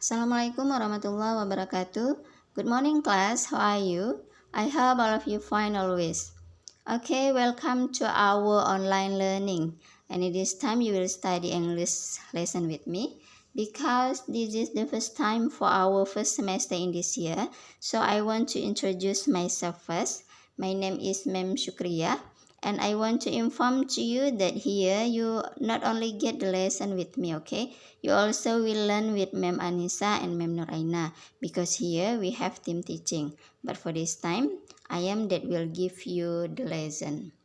Assalamualaikum warahmatullahi wabarakatuh. Good morning class, how are you? I hope all of you fine always. Okay, welcome to our online learning. And this time you will study English lesson with me because this is the first time for our first semester in this year. So I want to introduce myself first. My name is Mem Shukriya. And I want to inform to you that here you not only get the lesson with me, okay? You also will learn with Mem Anissa and Mem Nuraina because here we have team teaching. But for this time, I am that will give you the lesson.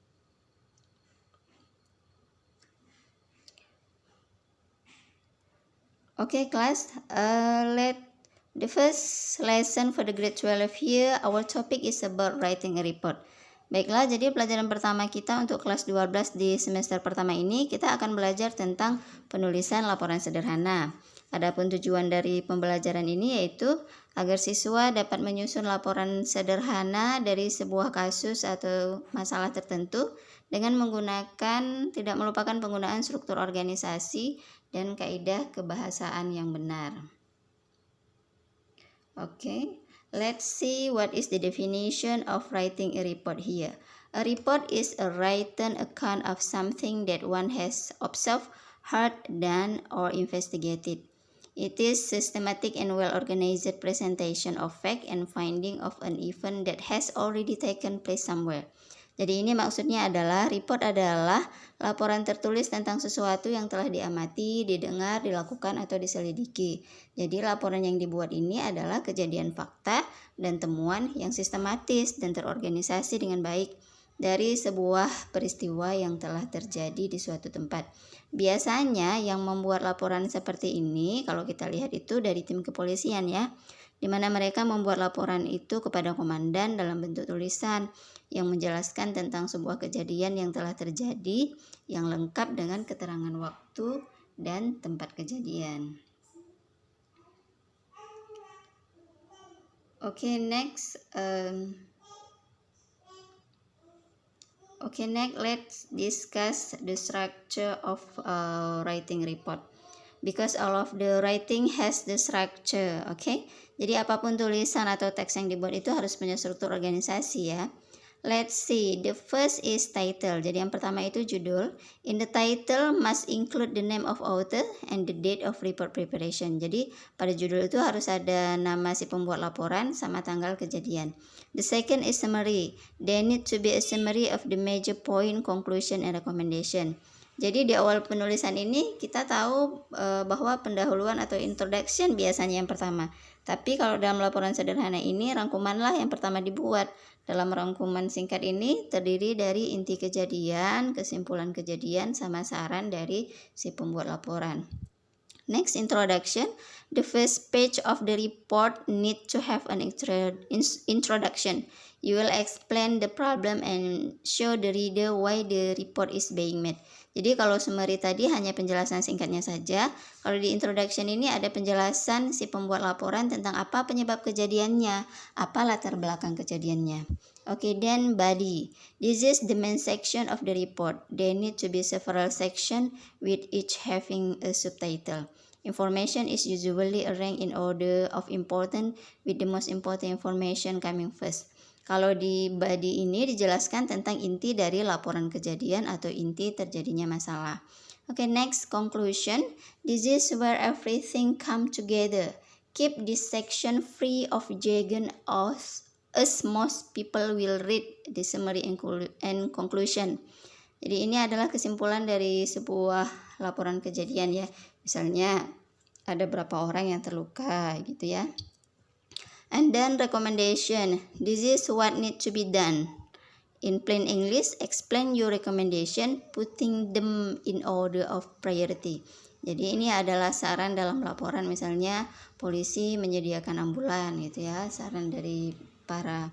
Okay, class. Let the first lesson for the grade 12 here. Our topic is about writing a report. Baiklah, jadi pelajaran pertama kita untuk kelas 12 di semester pertama ini kita akan belajar tentang penulisan laporan sederhana. Adapun tujuan dari pembelajaran ini yaitu agar siswa dapat menyusun laporan sederhana dari sebuah kasus atau masalah tertentu dengan menggunakan tidak melupakan penggunaan struktur organisasi dan kaidah kebahasaan yang benar. Okay. Let's see what is the definition of writing a report here. A report is a written account of something that one has observed, heard, done, or investigated. It is systematic and well-organized presentation of fact and finding of an event that has already taken place somewhere. Jadi ini maksudnya adalah report adalah laporan tertulis tentang sesuatu yang telah diamati, didengar, dilakukan, atau diselidiki. Jadi laporan yang dibuat ini adalah kejadian fakta dan temuan yang sistematis dan terorganisasi dengan baik dari sebuah peristiwa yang telah terjadi di suatu tempat. Biasanya yang membuat laporan seperti ini, kalau kita lihat itu dari tim kepolisian ya, di mana mereka membuat laporan itu kepada komandan dalam bentuk tulisan yang menjelaskan tentang sebuah kejadian yang telah terjadi yang lengkap dengan keterangan waktu dan tempat kejadian. Okay, next let's discuss the structure of writing report. Because all of the writing has the structure, okay? Jadi apapun tulisan atau teks yang dibuat itu harus punya struktur organisasi ya. Let's see, the first is title. Jadi yang pertama itu judul. In the title must include the name of author and the date of report preparation. Jadi pada judul itu harus ada nama si pembuat laporan sama tanggal kejadian. The second is summary. There need to be a summary of the major point, conclusion, and recommendation. Jadi di awal penulisan ini kita tahu bahwa pendahuluan atau introduction biasanya yang pertama. Tapi kalau dalam laporan sederhana ini rangkumanlah yang pertama dibuat. Dalam rangkuman singkat ini terdiri dari inti kejadian, kesimpulan kejadian, sama saran dari si pembuat laporan. Next, introduction. The first page of the report need to have an introduction. You will explain the problem and show the reader why the report is being made. Jadi kalau summary tadi hanya penjelasan singkatnya saja. Kalau di introduction ini ada penjelasan si pembuat laporan tentang apa penyebab kejadiannya, apa latar belakang kejadiannya. Okay, then body. This is the main section of the report. There need to be several sections with each having a subtitle. Information is usually arranged in order of importance with the most important information coming first. Kalau di body ini dijelaskan tentang inti dari laporan kejadian atau inti terjadinya masalah. Okay, next, conclusion. This is where everything come together. Keep this section free of jargon as most people will read the summary and conclusion. Jadi ini adalah kesimpulan dari sebuah laporan kejadian ya. Misalnya ada berapa orang yang terluka gitu ya. And then recommendation. This is what need to be done. In plain English, explain your recommendation, putting them in order of priority. Jadi ini adalah saran dalam laporan, misalnya polisi menyediakan ambulan gitu ya, saran dari para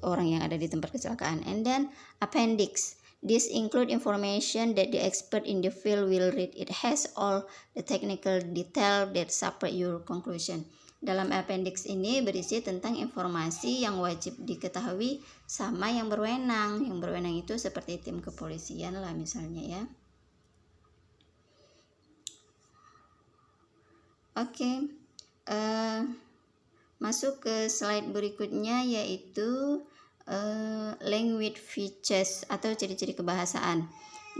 orang yang ada di tempat kecelakaan. And then appendix. This include information that the expert in the field will read. It has all the technical detail that support your conclusion. Dalam appendix ini berisi tentang informasi yang wajib diketahui sama yang berwenang. Yang berwenang itu seperti tim kepolisian lah misalnya ya. Oke, masuk ke slide berikutnya, yaitu language features atau ciri-ciri kebahasaan.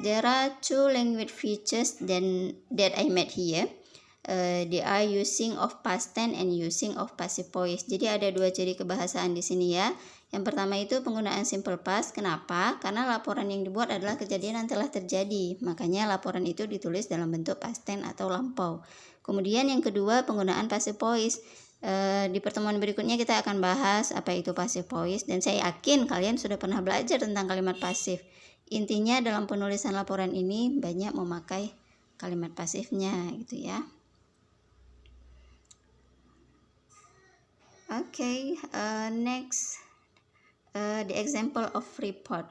There are two language features that I made here. They are using of past tense and using of passive voice. Jadi ada dua ciri kebahasaan di sini ya. Yang pertama itu penggunaan simple past. Kenapa? Karena laporan yang dibuat adalah kejadian yang telah terjadi. Makanya laporan itu ditulis dalam bentuk past tense atau lampau. Kemudian yang kedua penggunaan passive voice. Di pertemuan berikutnya kita akan bahas apa itu passive voice, dan saya yakin kalian sudah pernah belajar tentang kalimat pasif. Intinya dalam penulisan laporan ini banyak memakai kalimat pasifnya gitu ya. Okay, next the example of report.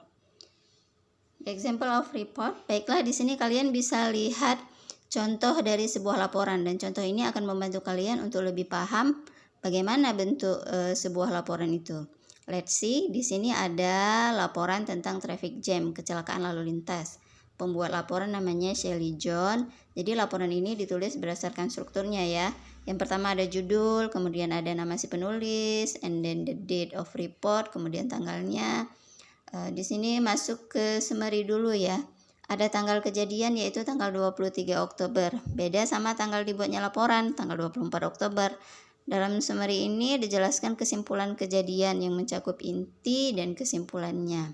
The example of report. Baiklah, di sini kalian bisa lihat contoh dari sebuah laporan, dan contoh ini akan membantu kalian untuk lebih paham bagaimana bentuk sebuah laporan itu. Let's see, di sini ada laporan tentang traffic jam, kecelakaan lalu lintas. Pembuat laporan namanya Shelly John. Jadi laporan ini ditulis berdasarkan strukturnya ya. Yang pertama ada judul, kemudian ada nama si penulis, and then the date of report, kemudian tanggalnya. Di sini masuk ke summary dulu ya. Ada tanggal kejadian yaitu tanggal 23 Oktober. Beda sama tanggal dibuatnya laporan, tanggal 24 Oktober. Dalam summary ini dijelaskan kesimpulan kejadian yang mencakup inti dan kesimpulannya.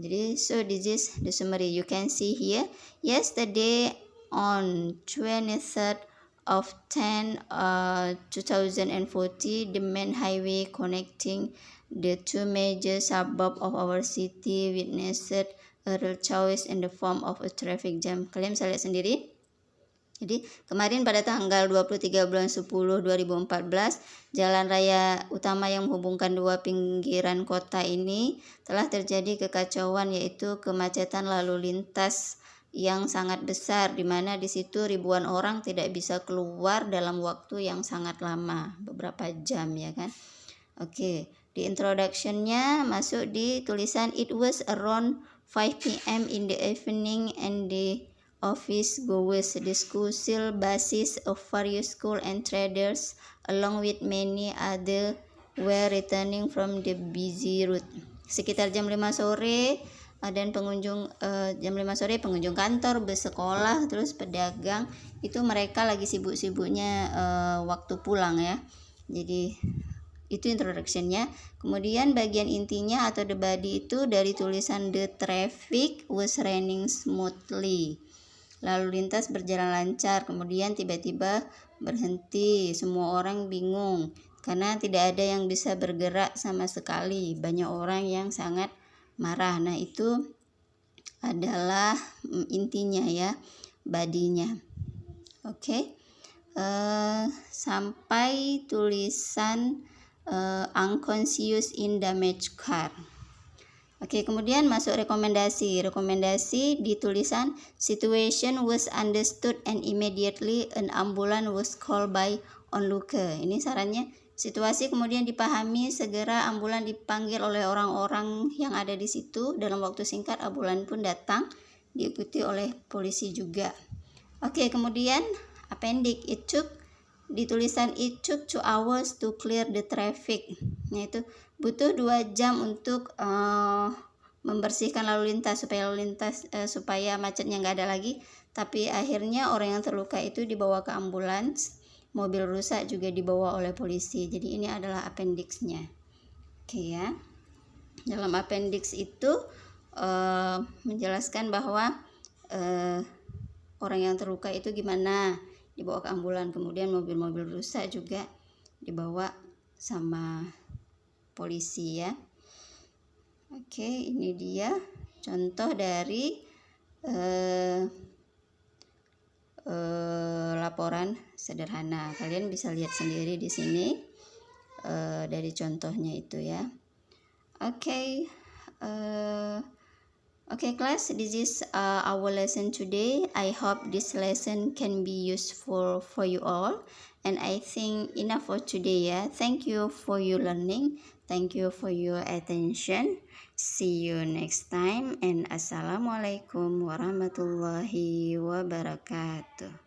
Jadi so this is the summary. You can see here. Yesterday on 23rd of 2040, the main highway connecting the two major suburbs of our city witnessed a real chaos in the form of a traffic jam. Kalian bisa lihat sendiri. Jadi kemarin pada tanggal 23 bulan 10 2014, jalan raya utama yang menghubungkan dua pinggiran kota ini telah terjadi kekacauan, yaitu kemacetan lalu lintas yang sangat besar, di mana di situ ribuan orang tidak bisa keluar dalam waktu yang sangat lama, beberapa jam ya kan. Oke, di introduction-nya masuk di tulisan it was around 5 p.m. in the evening and the office goers discussed basis of various school and traders along with many other were returning from the busy route. Sekitar jam 5 sore dan pengunjung pengunjung kantor, bersekolah, terus pedagang itu mereka lagi sibuk-sibuknya waktu pulang ya. Jadi itu introduction-nya. Kemudian bagian intinya atau the body itu dari tulisan the traffic was running smoothly. Lalu lintas berjalan lancar, kemudian tiba-tiba berhenti. Semua orang bingung karena tidak ada yang bisa bergerak sama sekali. Banyak orang yang sangat marah. Nah, itu adalah intinya ya, badinya. Oke. Sampai tulisan unconscious in damaged car. Oke, kemudian masuk rekomendasi. Rekomendasi di tulisan situation was understood and immediately an ambulance was called by onlooker. Ini sarannya, situasi kemudian dipahami, segera ambulan dipanggil oleh orang-orang yang ada di situ. Dalam waktu singkat ambulan pun datang, diikuti oleh polisi juga. Oke, kemudian appendix di tulisan it took 2 hours to clear the traffic. Yaitu butuh 2 jam untuk membersihkan lalu lintas supaya macetnya nggak ada lagi. Tapi akhirnya orang yang terluka itu dibawa ke ambulans, mobil rusak juga dibawa oleh polisi. Jadi ini adalah appendix-nya. Oke ya. Dalam appendix itu menjelaskan bahwa orang yang terluka itu gimana, dibawa ke ambulan, kemudian mobil-mobil rusak juga dibawa sama polisi ya. Oke, ini dia contoh dari laporan sederhana. Kalian bisa lihat sendiri di sini dari contohnya itu ya. Oke, class, this is our lesson today. I hope this lesson can be useful for you all. And I think enough for today ya. Thank you for your learning. Thank you for your attention. See you next time, and assalamualaikum warahmatullahi wabarakatuh.